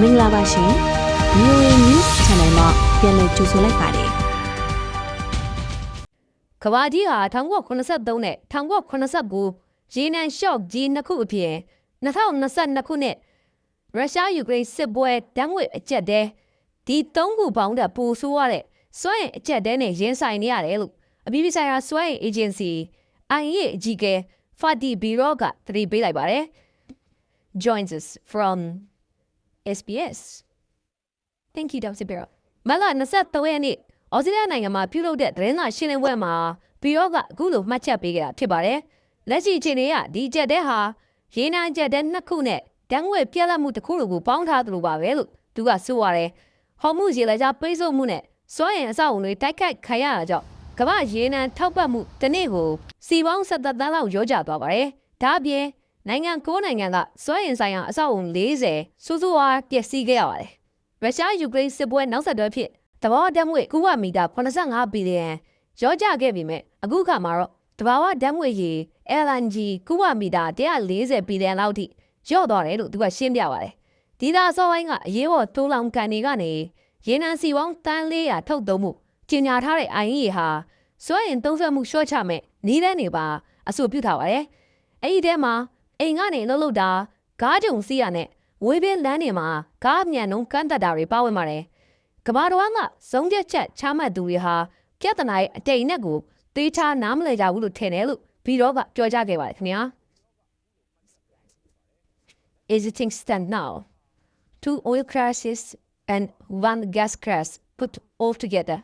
မင်္ဂလာပါရှင် VOA News Channel မှာပြန်လည်ကြိုဆိုလိုက်ပါတယ်ကဘာကြီးဟာ1983နဲ့1989ရေနံရှော့ကြီးနှစ်ခုအပြင်2022ခုနှစ်ရုရှားယူကရိန်းစစ်ပွဲတန်းငွေအကျက်တဲဒီသုံးခုပေါင်းတဲ့ပူဆိုးရတဲ့စွမ်းအင်အကျက်တဲနဲ့ရင်ဆိုင်နေရတယ်လို့အပြည်ပြည်ဆိုင်ရာစွမ်းအင် agency IEA အကြီးအကဲ Fatih Birol ကသတိပေးလိုက်ပါတယ် Joins us from SBS Thank you Dr. Birol မလ23ရက်နေ့ဩစတြေးလျနိုင်ငံမှာပြုလုပ်တဲ့သတင်းစာရှင်းလင်းပွဲမှာဘီရော့ကအခုလိုမှတ်ချက်ပေးခဲ့တာဖြစ်ပါတယ်။လက်ရှိအချိန်တွေကဒီကျက်တဲ့ဟာရေနံကျက်တဲ့နှစ်ခုနဲ့တန်းငွေပြက်လက်မှုတစ်ခုတို့ကိုပေါင်းထားသလိုပါပဲလို့သူကဆိုရတယ်။ဟော်မှုရေလက်ကြားပိတ်ဆို့မှုနဲ့စွမ်းအင်အဆောက်အုံတွေတိုက်ခိုက်ခံရတာကြောင့်ကမ္ဘာရေနံထောက်ပံ့မှုတစ်နေ့ကိုစီပေါင်း17သန်းလောက်ရောကျသွားပါတယ်။ဒါအပြင်နိုင်ငံ9နိုင်ငံကစွမ်းအင်ဆိုင်ရာအဆောက်အုံ40စူးစူဝါပျက်စီးခဲ့ရပါတယ်။ရုရှားယူကရိန်းစစ်ပွဲနောက်ဆက်တွဲဖြစ်တဘာဝဓာတ်ငွေကုဝမီတာ85ဘီလီယံရောကျခဲ့ပြီမဲ့အခုခါမှာတော့တဘာဝဓာတ်ငွေရေ LNG ကုဝမီတာ140ဘီလီယံလောက်ထိရော့သွားတယ်လို့သူကရှင်းပြပါတယ်။ဒီသာအစောပိုင်းကအရေးပေါ်တိုးလောင်ကန်တွေကနေရေနံစီပေါင်းတန်း400ထုတ်သုံးမှုကြီးညာထားတဲ့ IEA ဟာစွမ်းအင်သုံးစွဲမှုရှော့ချမဲ့နီးတဲ့နေပါအဆိုပြုထားပါတယ်။အဲ့ဒီထဲမှာအိမ်ကနေလှုပ်တာကားကြုံစီးရနဲ့ဝေးပြင်းလမ်းတွေမှာကားအမြန်နှုန်းကန့်သက်တာတွေပါဝင်ပါတယ်။ကမ္ဘာတော်ကဆုံးဖြတ်ချက်ချမှတ်သူတွေဟာပြဿနာရဲ့အတိတ်နဲ့ကိုသေချာနားမလည်ကြဘူးလို့ထင်တယ်လို့ဘီရောကပြောကြားခဲ့ပါတယ်ခင်ဗျာ Is it stand now two oil crashes and one gas crash put all together